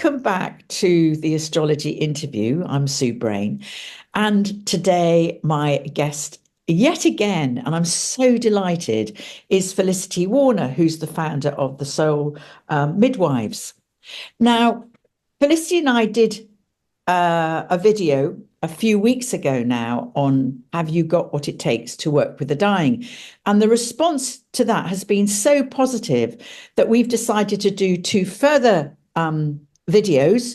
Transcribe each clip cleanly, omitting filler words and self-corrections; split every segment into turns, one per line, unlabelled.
Welcome back to the astrology interview. I'm Sue Brain, and today my guest, yet again, and I'm so delighted, is Felicity Warner, who's the founder of the Soul Midwives. Now, Felicity and I did a video a few weeks ago now on have you got what it takes to work with the dying? And the response to that has been so positive that we've decided to do two further videos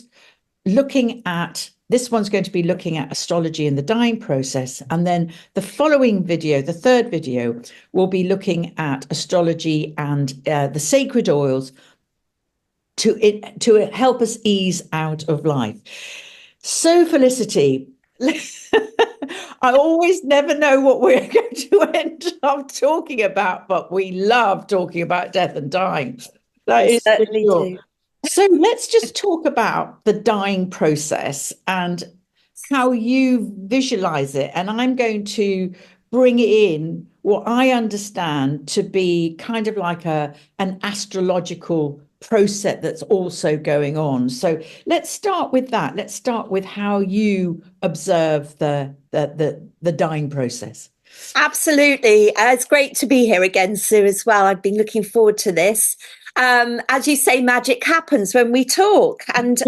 looking at this one's going to be looking at astrology and the dying process. And then the following video, the third video, will be looking at astrology and the sacred oils to help us ease out of life. So, Felicity, I always never know what we're going to end up talking about, but we love talking about death and dying. That is
Certainly
for sure.
do.
So let's just talk about the dying process and how you visualize it. And I'm going to bring in what I understand to be kind of like an astrological process that's also going on. So let's start with that. Let's start with how you observe the dying process.
Absolutely. It's great to be here again, Sue, as well. I've been looking forward to this. As you say, magic happens when we talk. And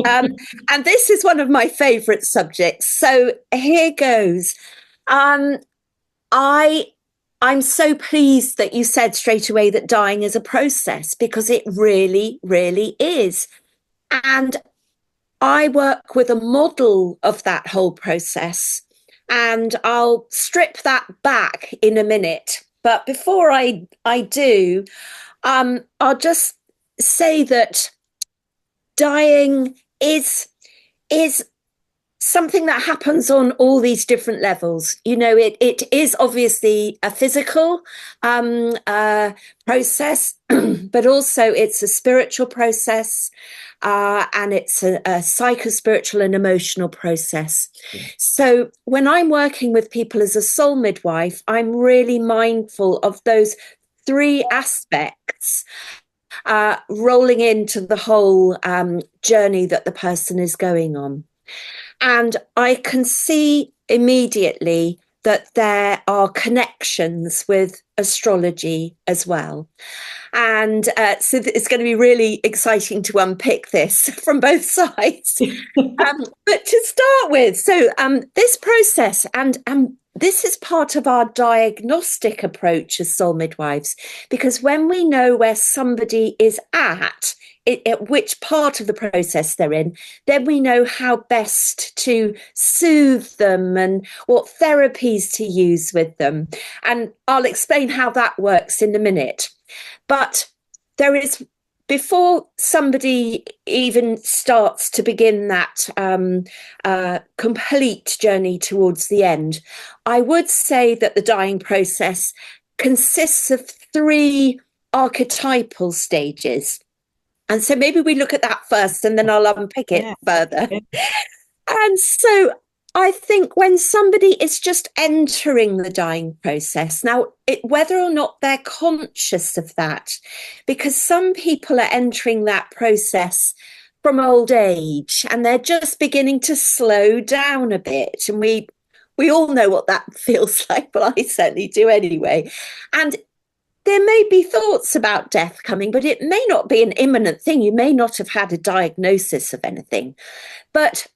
this is one of my favorite subjects. So here goes. Um, I I'm so pleased that you said straight away that dying is a process because it really, really is. And I work with a model of that whole process, and I'll strip that back in a minute. But before I do, I'll just say that dying is something that happens on all these different levels. You know, it is obviously a physical process, but also it's a spiritual process, and it's a psychospiritual and emotional process. Yeah. So when I'm working with people as a soul midwife, I'm really mindful of those three aspects rolling into the whole journey that the person is going on. And I can see immediately that there are connections with astrology as well. And so it's going to be really exciting to unpick this from both sides. But to start with, so this process, and this is part of our diagnostic approach as soul midwives, because when we know where somebody is at which part of the process they're in, then we know how best to soothe them and what therapies to use with them. And I'll explain how that works in a minute. But there is, before somebody even starts to begin that complete journey towards the end, I would say that the dying process consists of three archetypal stages. And so maybe we look at that first and then I'll unpick it further. Yeah. And so I think when somebody is just entering the dying process, now, whether or not they're conscious of that, because some people are entering that process from old age and they're just beginning to slow down a bit. And we all know what that feels like, but I certainly do anyway. And there may be thoughts about death coming, but it may not be an imminent thing. You may not have had a diagnosis of anything. But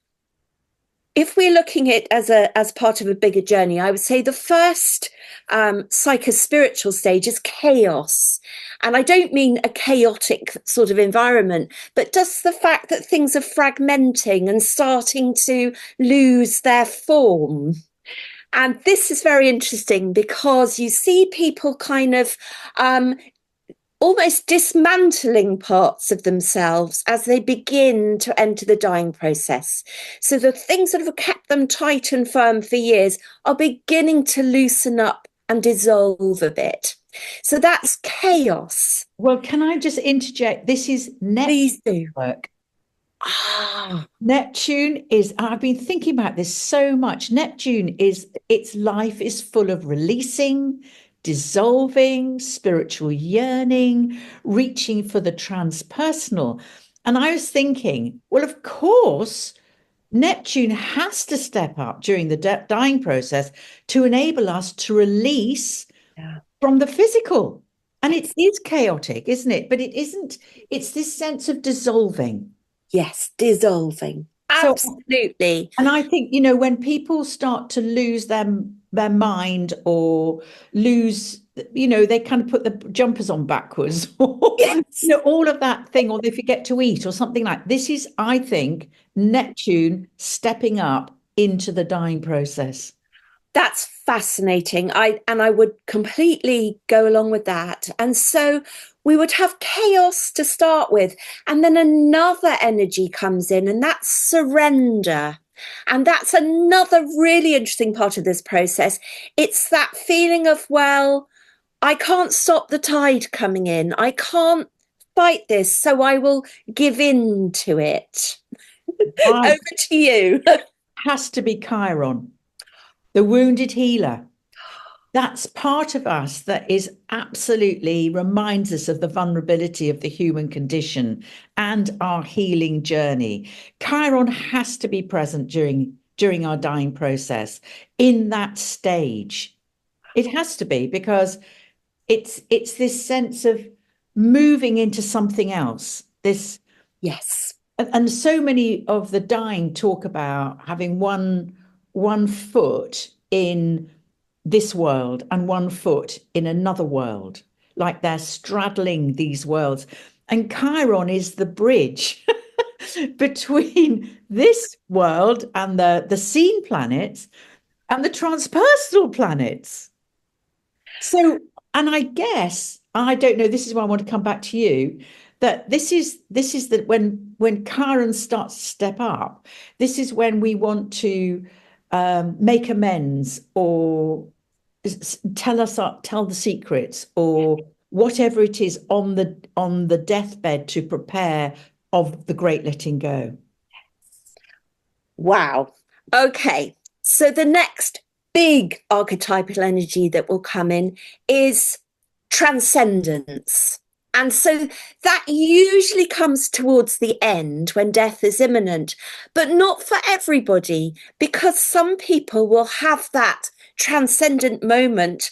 if we're looking at it as part of a bigger journey, I would say the first psychospiritual stage is chaos. And I don't mean a chaotic sort of environment, but just the fact that things are fragmenting and starting to lose their form. And this is very interesting because you see people kind of almost dismantling parts of themselves as they begin to enter the dying process. So the things that have kept them tight and firm for years are beginning to loosen up and dissolve a bit. So that's chaos.
Well, can I just interject? This is network. Neptune is, I've been thinking about this so much. Neptune is, its life is full of releasing, dissolving, spiritual yearning, reaching for the transpersonal. And I was thinking, well, of course, Neptune has to step up during the dying process to enable us to release
Yeah.
from the physical. And it is chaotic, isn't it? But it isn't, it's this sense of dissolving.
Yes, dissolving.
So,
Absolutely.
and I think, when people start to lose their mind or lose, they kind of put the jumpers on backwards or,
Yes.
all of that thing, or they forget to eat or something like this is, I think, Neptune stepping up into the dying process.
That's fascinating. I would completely go along with that. And so we would have chaos to start with, and then another energy comes in, and that's surrender. And that's another really interesting part of this process. It's that feeling of, well, I can't stop the tide coming in. I can't fight this, so I will give in to it.
Right.
Over to you.
Has to be Chiron, the wounded healer. That's part of us that is absolutely reminds us of the vulnerability of the human condition and our healing journey. Chiron has to be present during our dying process in that stage. It has to be because it's this sense of moving into something else. This
Yes.
and so many of the dying talk about having one foot in this world and one foot in another world, like they're straddling these worlds. And Chiron is the bridge between this world and the seen planets and the transpersonal planets. So, and I guess, I don't know, this is why I want to come back to you, that this is that when Chiron starts to step up, this is when we want to make amends or tell the secrets or whatever it is on the deathbed to prepare of the great letting go.
Wow. Okay. So the next big archetypal energy that will come in is transcendence. And so that usually comes towards the end when death is imminent, but not for everybody, because some people will have that transcendent moment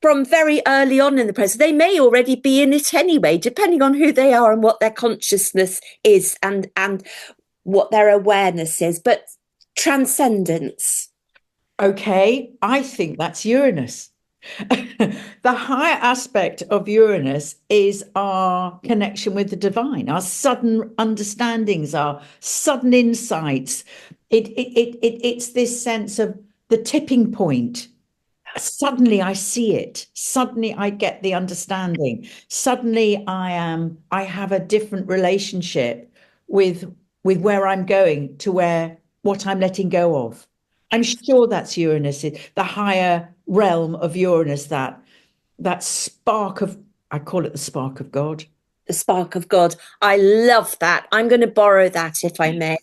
from very early on in the process. They may already be in it anyway, depending on who they are and what their consciousness is and what their awareness is. But transcendence.
Okay, I think that's Uranus. The higher aspect of Uranus is our connection with the divine, our sudden understandings, our sudden insights. It's this sense of the tipping point. Suddenly I see it. Suddenly I get the understanding. Suddenly I have a different relationship with where I'm going to where what I'm letting go of. I'm sure that's Uranus, the higher realm of Uranus, that spark of, I call it the spark of God.
The spark of God. I love that. I'm going to borrow that if I may.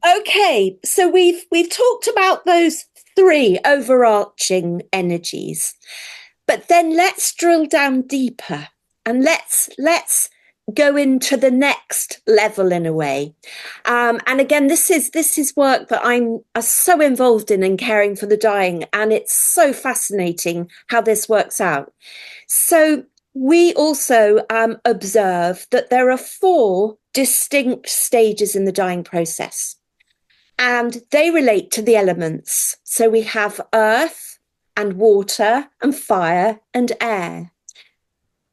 Okay, so we've talked about those three overarching energies. But then let's drill down deeper and let's go into the next level in a way. And again, this is work that I'm so involved in and caring for the dying, and it's so fascinating how this works out. So we also observe that there are four distinct stages in the dying process, and they relate to the elements. So we have earth and water and fire and air.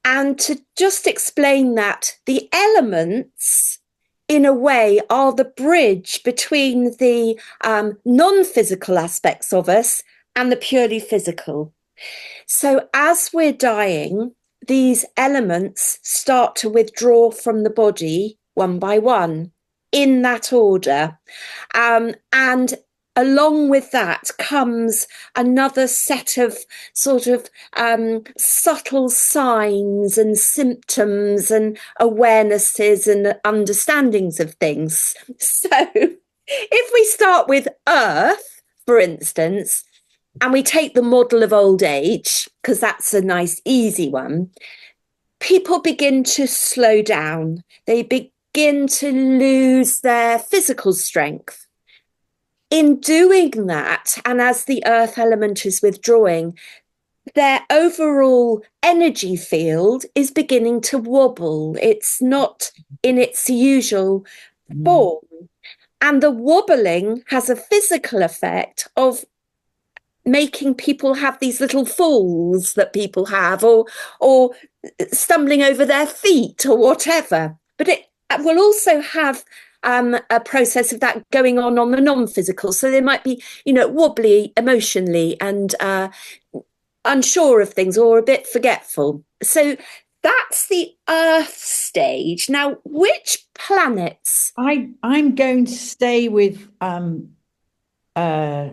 And to just explain that, the elements, in a way, are the bridge between the non-physical aspects of us and the purely physical. So as we're dying, these elements start to withdraw from the body one by one in that order. And along with that comes another set of sort of subtle signs and symptoms and awarenesses and understandings of things. So if we start with earth, for instance, and we take the model of old age, because that's a nice, easy one, people begin to slow down. They begin to lose their physical strength. In doing that, and as the earth element is withdrawing, their overall energy field is beginning to wobble. It's not in its usual
Mm.
form. And the wobbling has a physical effect of making people have these little falls that people have, or stumbling over their feet or whatever. But it will also have a process of that going on the non-physical. So they might be, wobbly emotionally and unsure of things or a bit forgetful. So that's the Earth stage. Now, which planets?
I'm going to stay with uh,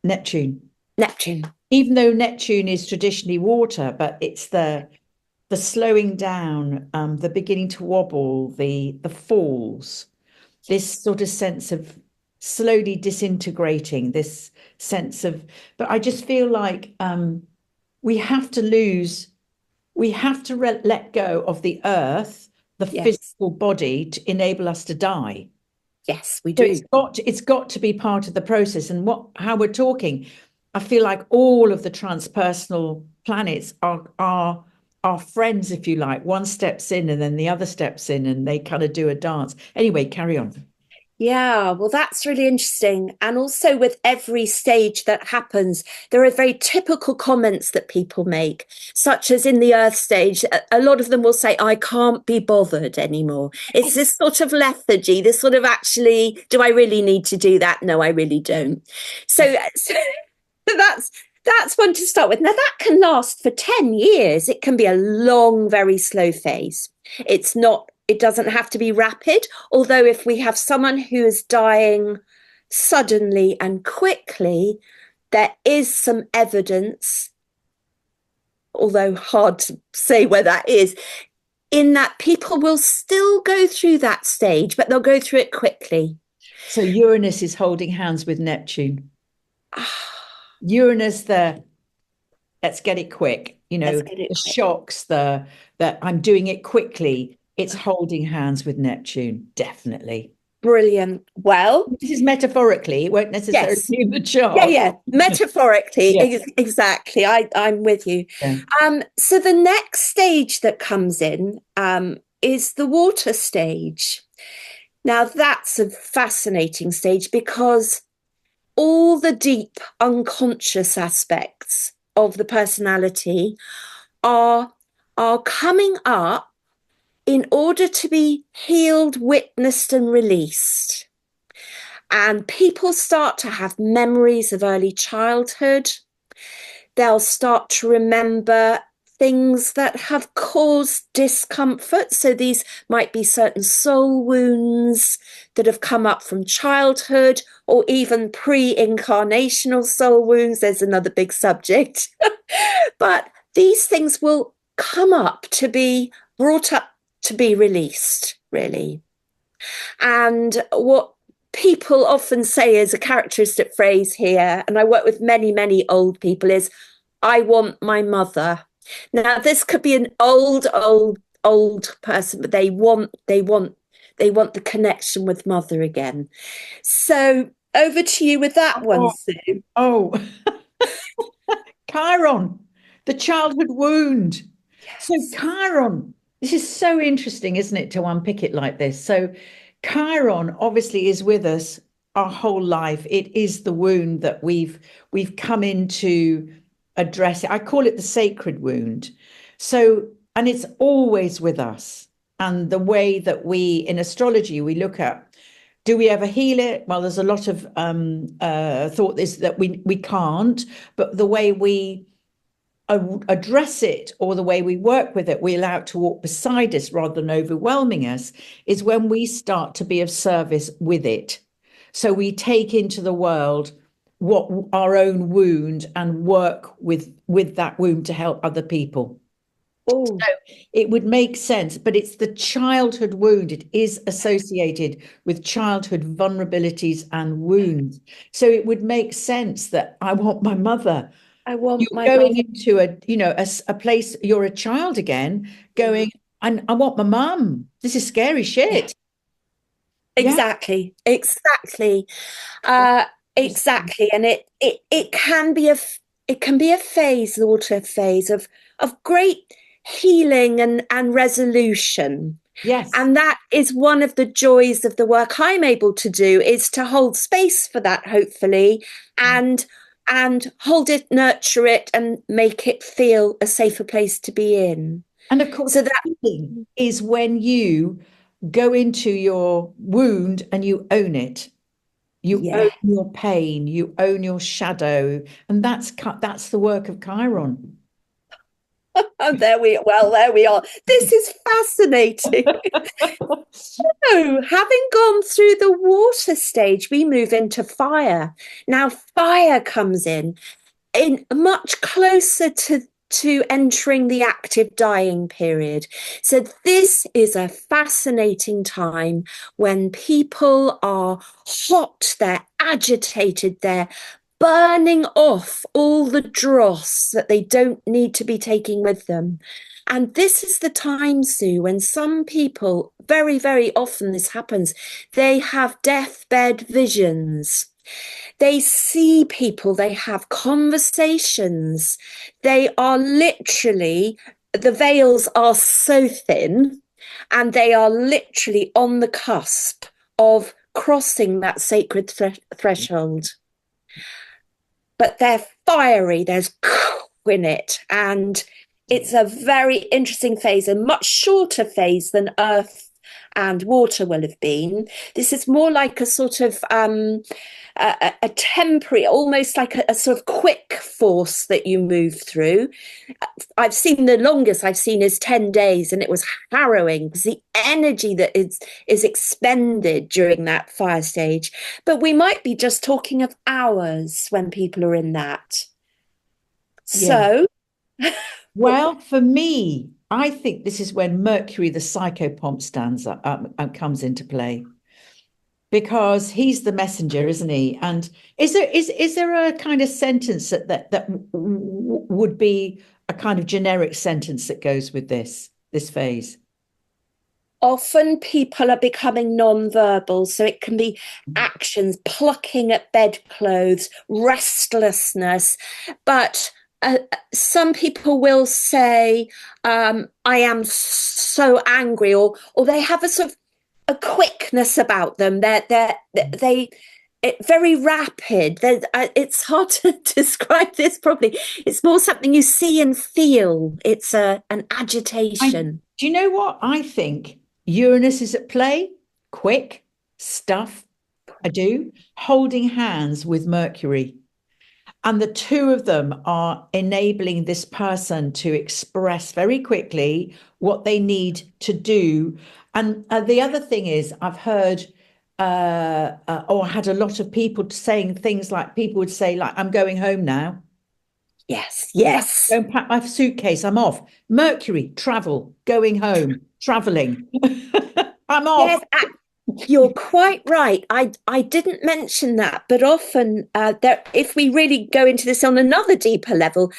Neptune,
Neptune.
even though Neptune is traditionally water, but it's the slowing down, the beginning to wobble, the falls, this sort of sense of slowly disintegrating, this sense of. But I just feel like we have to lose, we have to let go of the earth, the
Yes.
physical body, to enable us to die.
Yes, we
So
do.
it's got to be part of the process. And how we're talking, I feel like all of the transpersonal planets are friends, if you like. One steps in and then the other steps in and they kind of do a dance. Anyway, carry on.
Yeah, well, that's really interesting. And also, with every stage that happens, there are very typical comments that people make, such as in the Earth stage. A lot of them will say, I can't be bothered anymore. It's this sort of lethargy, this sort of actually, do I really need to do that? No, I really don't. So that's one to start with. Now, that can last for 10 years. It can be a long, very slow phase. It doesn't have to be rapid. Although, if we have someone who is dying suddenly and quickly, there is some evidence, although hard to say where that is, in that people will still go through that stage, but they'll go through it quickly.
So Uranus is holding hands with Neptune. Uranus, the let's get it quick,
Let's get it
the
quick.
shocks, the that I'm doing it quickly. It's holding hands with Neptune, definitely.
Brilliant. Well,
This is metaphorically, it won't necessarily
yes.
be in the
Yeah,
chart.
yeah. Metaphorically,
Yeah,
exactly. I'm with you.
yeah.
So the next stage that comes in is the water stage. Now that's a fascinating stage because all the deep unconscious aspects of the personality are are coming up in order to be healed, witnessed, and released. And people start to have memories of early childhood. They'll start to remember things that have caused discomfort. So these might be certain soul wounds that have come up from childhood or even pre-incarnational soul wounds. There's another big subject. But these things will come up to be brought up to be released, really. And what people often say is a characteristic phrase here, and I work with many, many old people, is I want my mother. Now, this could be an old person, but they want the connection with mother again. So over to you with that one,
Oh,
Sue.
oh, Chiron, the childhood wound. So
Yes.
Chiron, this is so interesting, isn't it, to unpick it like this? So Chiron obviously is with us our whole life. It is the wound that we've come into address it. I call it the sacred wound. So, and it's always with us. And the way that we in astrology we look at, do we ever heal it? Well, there's a lot of thought is that we can't, but the way we address it or the way we work with it, we allow it to walk beside us rather than overwhelming us, is when we start to be of service with it. So we take into the world what our own wound and work with that wound to help other people.
Oh,
It would make sense, but it's the childhood wound. It is associated with childhood vulnerabilities and wounds. So it would make sense that I want my mother.
I want
You're
my
going
mum.
into a place, you're a child again,
Yeah.
going, and I want my mum. This is scary
Yeah,
shit. Yeah.
exactly. Exactly. Uh,
Interesting.
exactly. And it can be it can be a phase, the water phase of great healing and resolution.
Yes.
And that is one of the joys of the work I'm able to do, is to hold space for that, hopefully, and hold it, nurture it, and make it feel a safer place to be in.
And of course,
So that,
healing is when you go into your wound and you own it. You own
yeah.
your pain, you own your shadow, and that's the work of Chiron.
And there we are. This is fascinating. So, having gone through the water stage, we move into fire. Now, fire comes in much closer to entering the active dying period. So this is a fascinating time when people are hot, they're agitated, they're burning off all the dross that they don't need to be taking with them. And this is the time, Sue, when some people, very, very often this happens, they have deathbed visions. They see people, they have conversations. They are literally, the veils are so thin, and they are literally on the cusp of crossing that sacred threshold. But they're fiery, there's in it. And it's a very interesting phase, a much shorter phase than earth and water will have been. This is more like a sort of a temporary, almost like a sort of quick force that you move through. I've seen the longest I've seen is 10 days, and it was harrowing because the energy that is expended during that fire stage. But we might be just talking of hours when people are in that.
Yeah.
So,
Well, for me, I think this is when Mercury, the psychopomp, stands up and comes into play because he's the messenger, isn't he? And is there a kind of sentence that would be a kind of generic sentence that goes with this phase?
often people are becoming non-verbal, so it can be actions, plucking at bedclothes, restlessness. But some people will say, I am so angry, or they have a sort of a quickness about them. They very rapid. It's hard to describe this properly. It's more something you see and feel. It's an
I
agitation.
Do you know what I think? Uranus is at play, quick stuff. I do, holding hands with Mercury. And the two of them are enabling this person to express very quickly what they need to do. And the other thing is, I've heard or had a lot of people saying things like, people would say, like, I'm going home now.
Yes,
I'm
yes.
going to pack my suitcase. I'm off. Mercury, travel, going home, traveling. I'm off.
Yes, you're quite right. I didn't mention that, but often if we really go into this on another deeper level,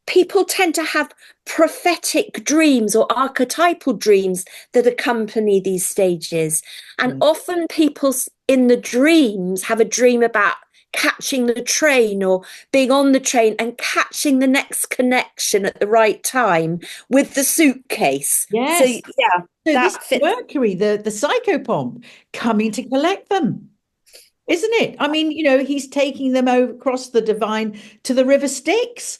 people tend to have prophetic dreams or archetypal dreams that accompany these stages. And
Yeah.
often people in the dreams have a dream about catching the train or being on the train and catching the next connection at the right time with the suitcase. So,
Yes.
yeah,
So this
that
is
fits.
Mercury, the psychopomp, coming to collect them, isn't it? I mean, he's taking them over across the divine to the River Styx.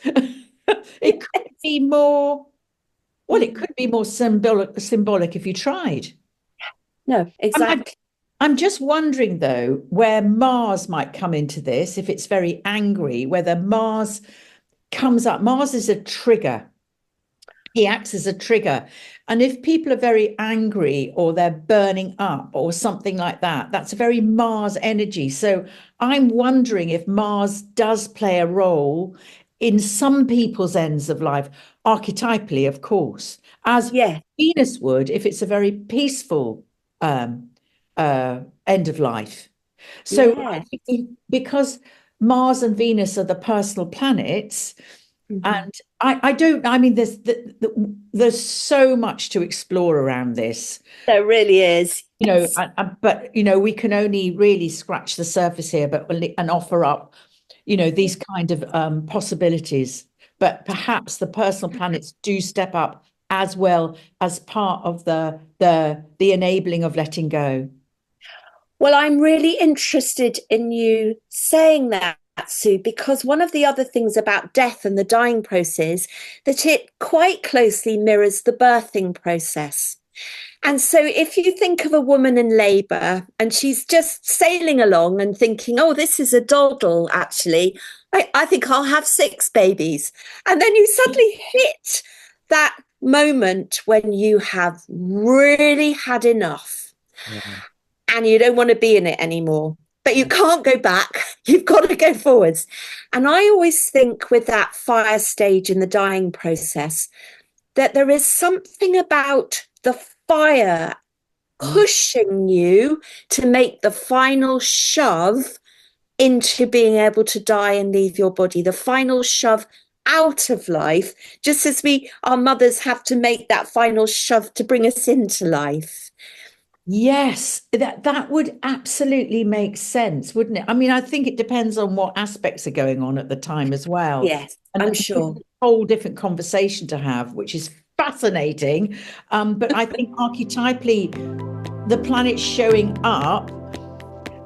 It could be more, well, it could be more symbolic if you tried.
No,
I'm,
exactly.
I'm just wondering though, where Mars might come into this, if it's very angry, whether Mars comes up. Mars is a trigger. He acts as a trigger. And if people are very angry or they're burning up or something like that, that's a very Mars energy. So I'm wondering if Mars does play a role in some people's ends of life, archetypally, of course, as
Yeah,
Venus would if it's a very peaceful um, end of life. So
yeah.
because Mars and Venus are the personal planets.
Mhm.
And I don't, I mean, there's so much to explore around this,
There really is. Yes.
but, we can only really scratch the surface here, but and offer up, these kind of possibilities. But perhaps the personal planets do step up as well as part of the enabling of letting go.
Well, I'm really interested in you saying that, Sue, because one of the other things about death and the dying process that it quite closely mirrors the birthing process. And so, if you think of a woman in labor and she's just sailing along and thinking, oh, this is a doddle, actually, I think I'll have six babies. And then you suddenly hit that moment when you have really had enough
Yeah.
and you don't want to be in it anymore. But you can't go back. You've got to go forwards. And I always think with that fire stage in the dying process that there is something about the fire
Mm.
pushing you to make the final shove into being able to die and leave your body, the final shove out of life, just as our mothers have to make that final shove to bring us into life.
Yes, that would absolutely make sense, wouldn't it? I mean, I think it depends on what aspects are going on at the time as well.
Yes,
And
I'm
this is
sure.
a whole different conversation to have, which is fascinating. But I think archetypally, the planets showing up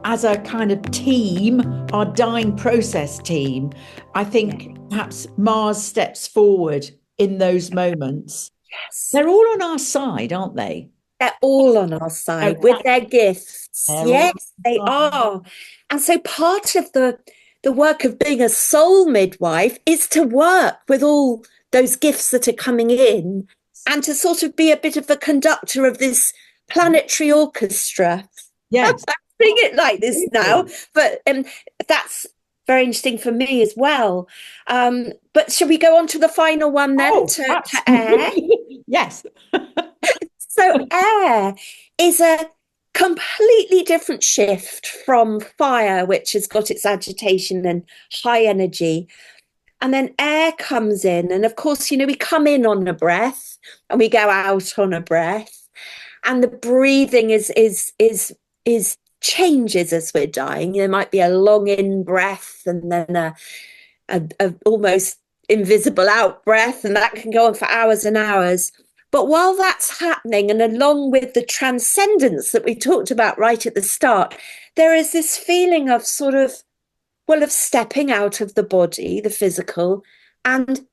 as a kind of team, our dying process team, I
Yeah.
think perhaps Mars steps forward in those moments.
Yes.
They're all on our side, aren't they?
They're all on our
No,
side with their gifts.
they're all
Yes, they
on our
are. And so part of the work of being a soul midwife is to work with all those gifts that are coming in and to sort of be a bit of a conductor of this
side.
planetary orchestra. I'm
Yes,
putting it like this now,
absolutely.
but that's very interesting for me as well. But should we go on to the final one then
Oh,
to air?
absolutely. Yes.
So air is a completely different shift from fire, which has got its agitation and high energy. And then air comes in. And of course, we come in on a breath and we go out on a breath. And the breathing is changes as we're dying. There might be a long in breath and then a almost invisible out breath, and that can go on for hours and hours. But while that's happening, and along with the transcendence that we talked about right at the start, there is this feeling of sort of, well, of stepping out of the body, the physical, and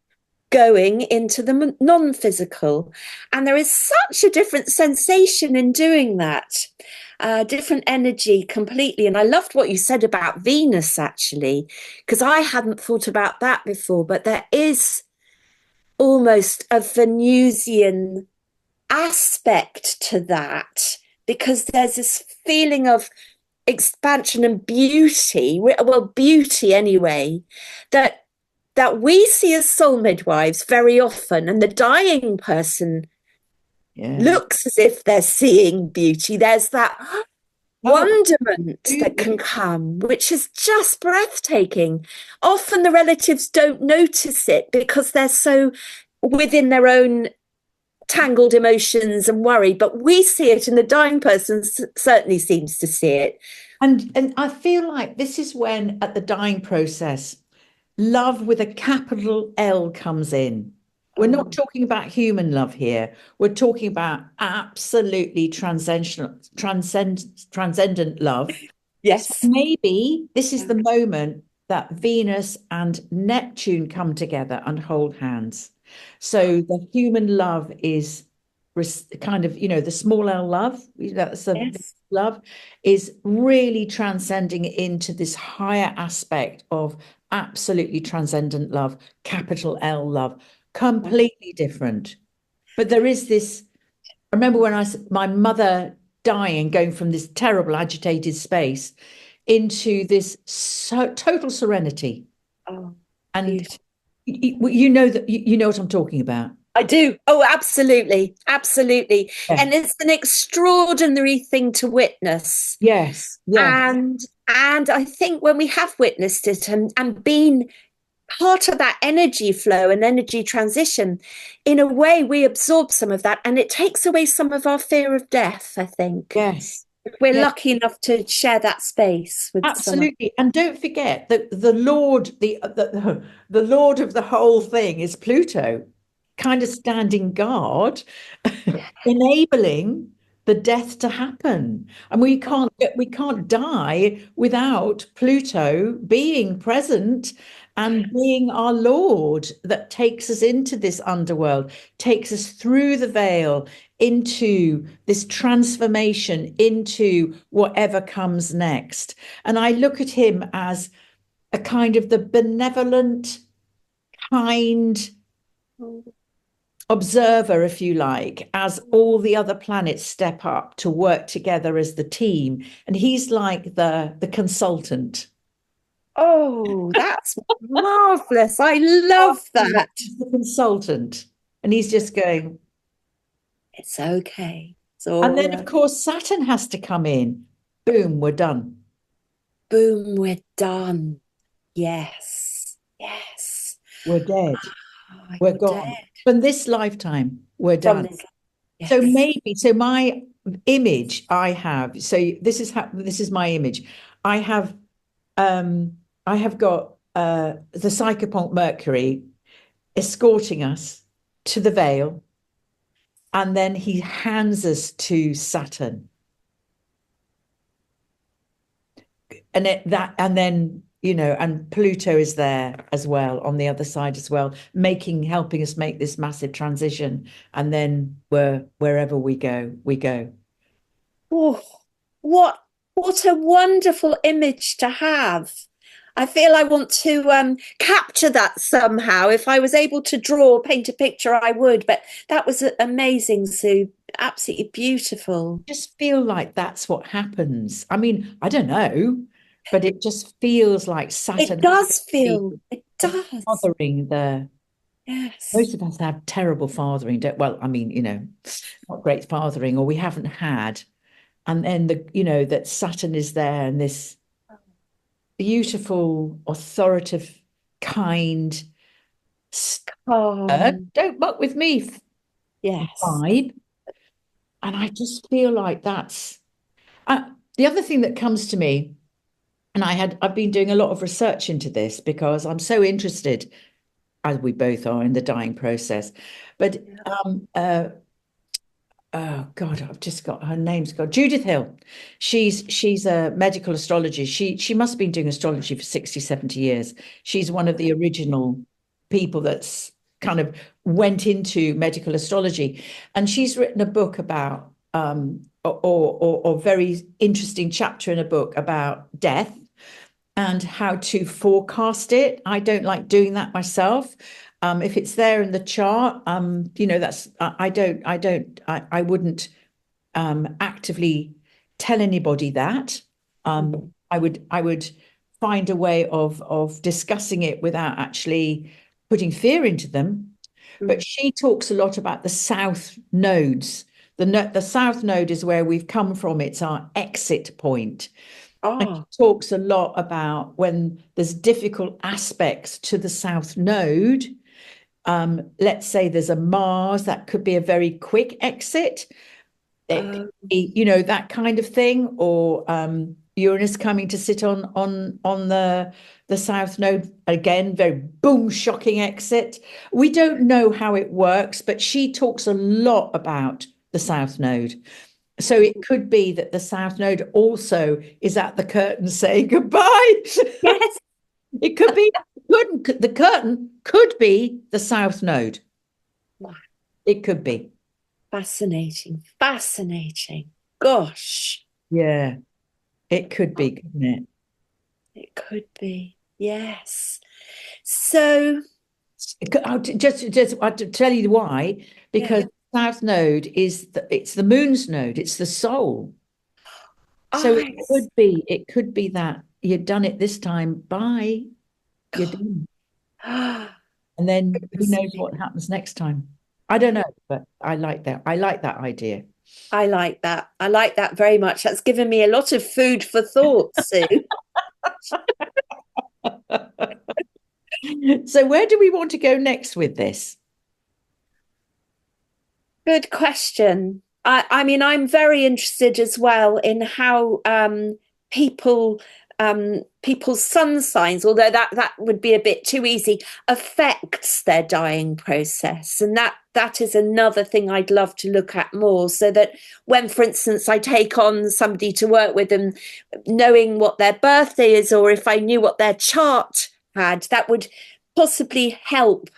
going into the non-physical. And there is such a different sensation in doing that, different energy completely. And I loved what you said about Venus, actually, because I hadn't thought about that before, but there is almost a Venusian aspect to that because there's this feeling of expansion and beauty, well, beauty anyway, that we see as soul midwives very often, and the dying person
Yeah.
looks as if they're seeing beauty. There's that
Oh,
wonderment that
absolutely.
can come, which is just breathtaking. Often the relatives don't notice it because they're so within their own tangled emotions and worry, but we see it, and the dying person certainly seems to see it.
And I feel like this is when, at the dying process, love with a capital L comes in. We're not
Oh,
talking about human love here. We're talking about absolutely transcendent love. So
yes.
maybe this is the moment that Venus and Neptune come together and hold hands. So the human love is kind of, the small L love, that's the
Yes.
love, is really transcending into this higher aspect of absolutely transcendent love, capital L love, completely different. But there is this, I remember when my mother dying, going from this terrible agitated space into this total serenity.
Oh,
And
beautiful.
you know that you know what I'm talking about.
I do. Oh, absolutely. Absolutely.
Yeah.
And it's an extraordinary thing to witness.
Yes, yes,
And and I think when we have witnessed it and been part of that energy flow and energy transition, in a way, we absorb some of that and it takes away some of our fear of death, I think.
yes.
If we're
Yeah,
lucky enough to share that space with someone.
absolutely. And don't forget that the Lord, the Lord of the whole thing is Pluto, kind of standing guard, enabling the death to happen. And we can't die without Pluto being present and being our Lord that takes us into this underworld, takes us through the veil into this transformation into whatever comes next. And I look at him as a kind of the benevolent, kind observer, if you like, as all the other planets step up to work together as the team. And he's like the consultant.
Oh, that's marvelous. I love that.
He's the consultant. And he's just going,
It's okay. It's
and
all
then of
right.
course Saturn has to come in. Boom, we're done.
Boom, we're done. Yes. Yes.
We're dead.
Oh,
We're
you're dead
gone. From this lifetime, we're
from
done.
this.
So
Yes.
maybe, so my image I have, so this is my image. I have I have got the psychopomp Mercury escorting us to the veil, and then he hands us to Saturn. And then and Pluto is there as well on the other side as well, helping us make this massive transition. And then wherever we go, we go.
Oh, what what a wonderful image to have. I feel I want to capture that somehow. If I was able to draw or paint a picture, I would. But that was amazing, Sue. Absolutely beautiful.
Just feel like that's what happens. I mean, I don't know, but it just feels like
It
Saturn
does
is
feel, it
the
does.
fathering the
Yes.
most of us have terrible fathering, don't, well, I mean, not great fathering, or we haven't had. And then that Saturn is there and this beautiful, authoritative, kind, stern,
Calm.
don't muck with me
Yes.
vibe. And I just feel like that's the other thing that comes to me. And I've been doing a lot of research into this because I'm so interested, as we both are, in the dying process. But
Yeah.
oh God, I've just got her name's got Judith Hill. She's a medical astrologist. She must have been doing astrology for 60, 70 years. She's one of the original people that's kind of went into medical astrology. And she's written a book about or very interesting chapter in a book about death and how to forecast it. I don't like doing that myself. If it's there in the chart, that's I wouldn't actively tell anybody that. I would find a way of discussing it without actually putting fear into them. But
Mm.
she talks a lot about the south nodes. The south node is where we've come from. It's our exit point. And she
Oh,
talks a lot about when there's difficult aspects to the South Node. Let's say there's a Mars, that could be a very quick exit. It could
oh,
be, that kind of thing, or Uranus coming to sit on the South Node again, very boom, shocking exit. We don't know how it works, but she talks a lot about the South Node. So it could be that the South Node also is at the curtain saying goodbye.
yes.
It could be, the curtain could be the South Node.
Wow.
It could be.
Fascinating. Fascinating. Gosh,
Yeah, it could be, couldn't it?
it could be. Yes. So,
I'll tell you why,
yeah,
because South Node it's the moon's node, it's the soul. So
I,
it could be that you've done it this time. Bye, you're done. And then who knows what happens next time? I don't know, but I like that. I like that idea.
I like that. I like that very much. That's given me a lot of food for thought, Sue.
So where do we want to go next with this?
Good question. I mean, I'm very interested as well in how people people's sun signs, although that would be a bit too easy, affects their dying process, and that is another thing I'd love to look at more. So that when, for instance, I take on somebody to work with them, knowing what their birthday is, or if I knew what their chart had, that would possibly help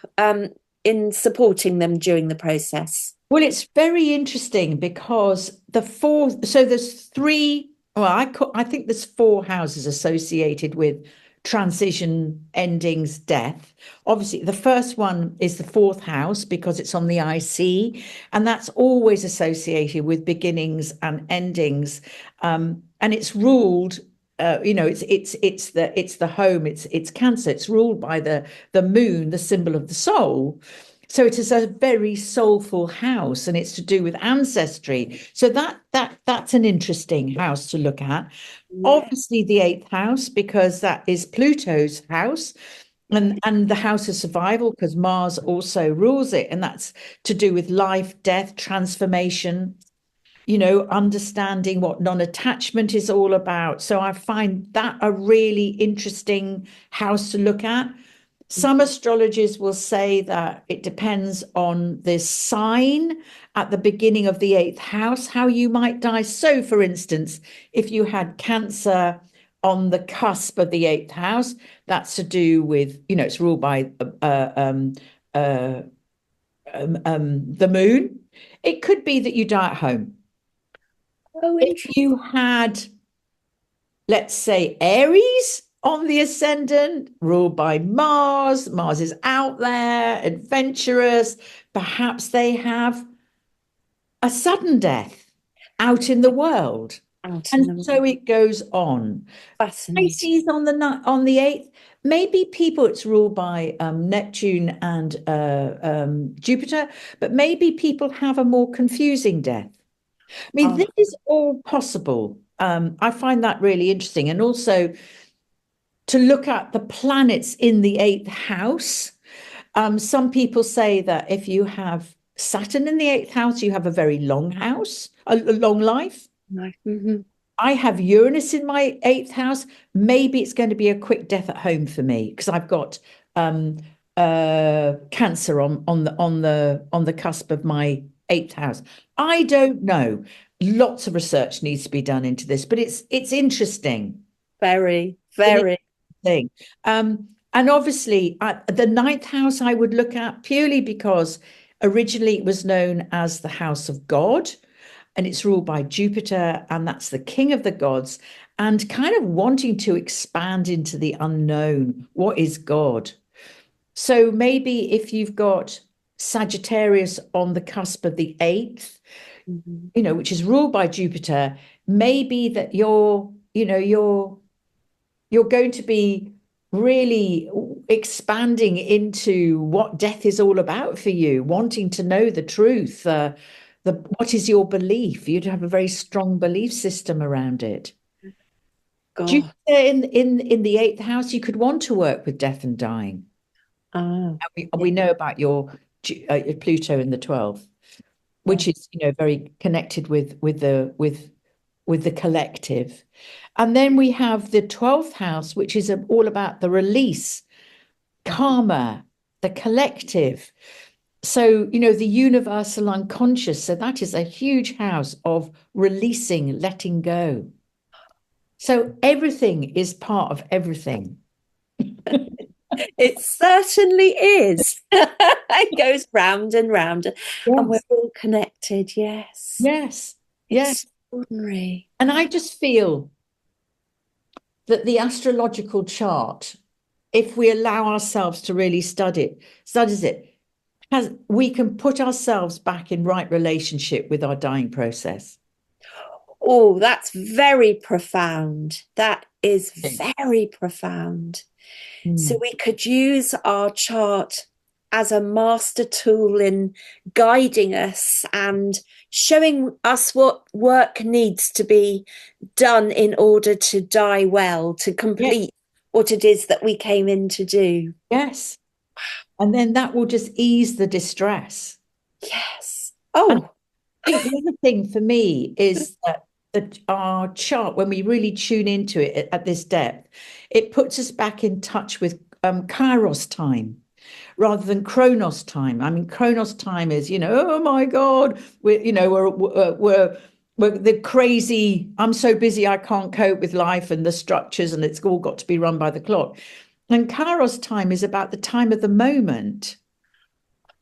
in supporting them during the process.
Well, it's very interesting because the four, so there's three, well, I think there's four houses associated with transition, endings, death. Obviously, the first one is the fourth house because it's on the IC, and that's always associated with beginnings and endings. And it's ruled it's the home, it's Cancer, it's ruled by the moon, the symbol of the soul. So it is a very soulful house, and it's to do with ancestry. So that's an interesting house to look at.
Yeah.
Obviously, the eighth house, because that is Pluto's house, and the house of survival, because Mars also rules it, and that's to do with life, death, transformation, understanding what non-attachment is all about. So I find that a really interesting house to look at. Some astrologers will say that it depends on the sign at the beginning of the eighth house, how you might die. So, for instance, if you had Cancer on the cusp of the eighth house, that's to do with, it's ruled by uh, the moon. It could be that you die at home.
Oh,
If
interesting.
you had, let's say, Aries on the ascendant, ruled by Mars. Mars is out there, adventurous. Perhaps they have a sudden death out in the world.
Out in
And
the world.
so it goes on.
Fascinating.
Pisces on the 8th. Maybe people, it's ruled by Neptune and Jupiter, but maybe people have a more confusing death. I mean,
Oh,
this is all possible. I find that really interesting. And also to look at the planets in the eighth house. Some people say that if you have Saturn in the eighth house, you have a very long house, a long life.
no. Mhm.
I have Uranus in my eighth house. Maybe it's going to be a quick death at home for me because I've got um, Cancer on the cusp of my eighth house. I don't know. Lots of research needs to be done into this, but it's interesting.
Very,
It's an
very.
thing. And obviously, the ninth house I would look at purely because originally it was known as the house of God, and it's ruled by Jupiter, and that's the king of the gods, and kind of wanting to expand into the unknown. What is God? So maybe if you've got Sagittarius on the cusp of the eighth,
Mhm.
which is ruled by Jupiter, maybe that you're going to be really expanding into what death is all about for you, wanting to know the truth. What is your belief? You'd have a very strong belief system around it. Jupiter
God.
in the eighth house, you could want to work with death and dying.
Ah,
And
yeah.
we know about your Pluto in the 12th,
Yeah.
which is very connected with the collective. And then we have the 12th house, which is all about the release, karma, the collective. So, the universal unconscious. So that is a huge house of releasing, letting go. So everything is part of everything.
It certainly is. It goes round and round, and we're
Yes,
all connected. Yes.
yes, yes.
Extraordinary.
And I just feel that the astrological chart, if we allow ourselves to really studies it, we can put ourselves back in right relationship with our dying process.
Oh, that's very profound. That is
Okay.
very profound. So
Mm.
we could use our chart as a master tool in guiding us and showing us what work needs to be done in order to die well, to
Yeah.
complete what it is that we came in to do.
Yes. And then that will just ease the distress.
Yes.
And
Oh,
I think the other thing for me is that our chart, when we really tune into it at this depth, it puts us back in touch with Kairos time rather than Chronos time. I mean, Chronos time is, oh my God, we're the crazy, I'm so busy, I can't cope with life and the structures, and it's all got to be run by the clock. And Kairos time is about the time of the moment.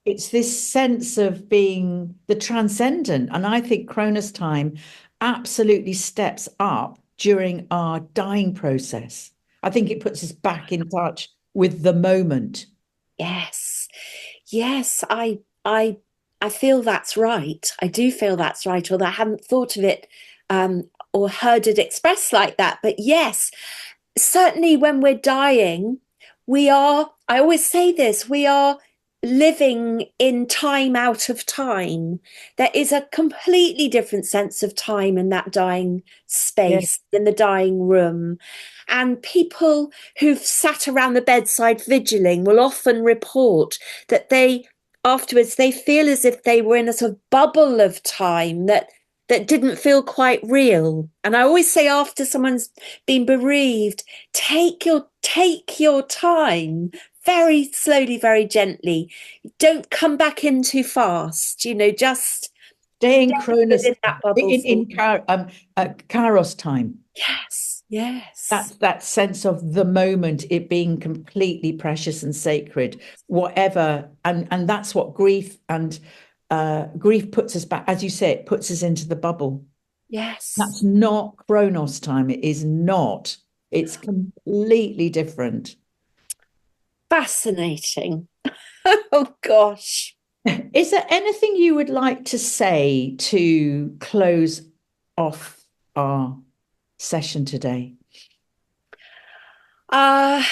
It's this sense of being the transcendent. And I think Cronus time absolutely steps up during our dying process. I think it puts us back in touch with the moment.
yes. Yes, I feel that's right. I do feel that's right, although I hadn't thought of it or heard it expressed like that. But yes, certainly when we're dying, I always say this, we are living in time out of time. There is a completely different sense of time in that dying
Yeah.
space, in the dying room. And people who've sat around the bedside vigiling will often report that afterwards, they feel as if they were in a sort of bubble of time that didn't feel quite real. And I always say after someone's been bereaved, take your time very slowly, very gently. Don't come back in too fast, just
Stay in
stay
Cronus,
within that bubble for
Kairos time.
yes, yes,
That sense of the moment, it being completely precious and sacred, whatever, and that's what grief puts us back, as you say, it puts us into the bubble.
yes.
That's not Chronos time. It is not. It's completely different.
Fascinating. Oh gosh.
Is there anything you would like to say to close off our session today?
Uh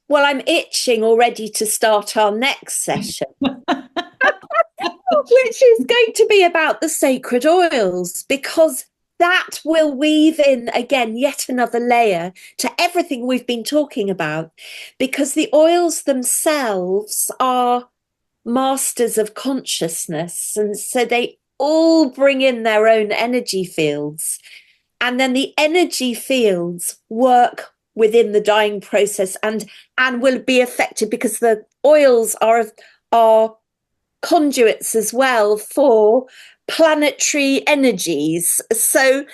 well, I'm itching already to start our next session, which is going to be about the sacred oils, because that will weave in again yet another layer to everything we've been talking about, because the oils themselves are masters of consciousness, and so they all bring in their own energy fields, and then the energy fields work within the dying process and will be affected because the oils are conduits as well for planetary energies. So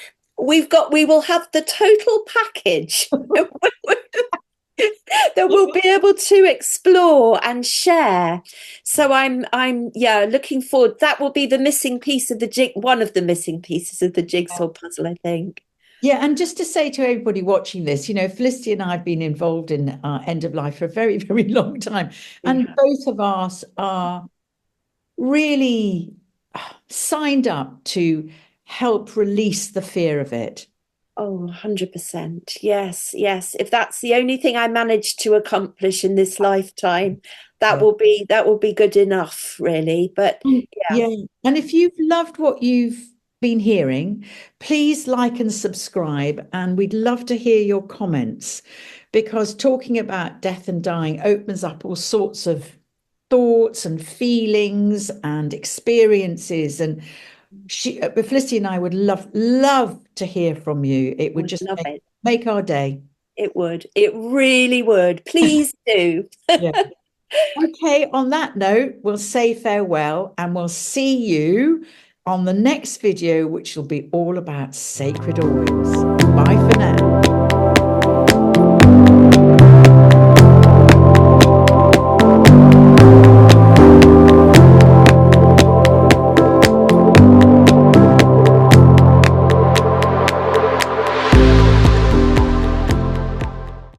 we will have the total package that we'll be able to explore and share. So I'm looking forward. That will be the missing piece of the one of the missing pieces of the jigsaw puzzle, I think.
Yeah, and just to say to everybody watching this, Felicity and I have been involved in end of life for a very, very long time. And
Yeah.
both of us are really signed up to help release the fear of it.
Oh, 100%. Yes, yes. If that's the only thing I manage to accomplish in this lifetime,
Yeah.
that will be good enough, really. But yeah.
Yeah. And if you've loved what you've been hearing, please like and subscribe. And we'd love to hear your comments, because talking about death and dying opens up all sorts of thoughts and feelings and experiences. And Felicity and I would love to hear from you. It would
Would
just
love it.
make our day.
It would. It really would. Please do.
Yeah. Okay, on that note, we'll say farewell and we'll see you on the next video, which will be all about sacred oils. Bye for now.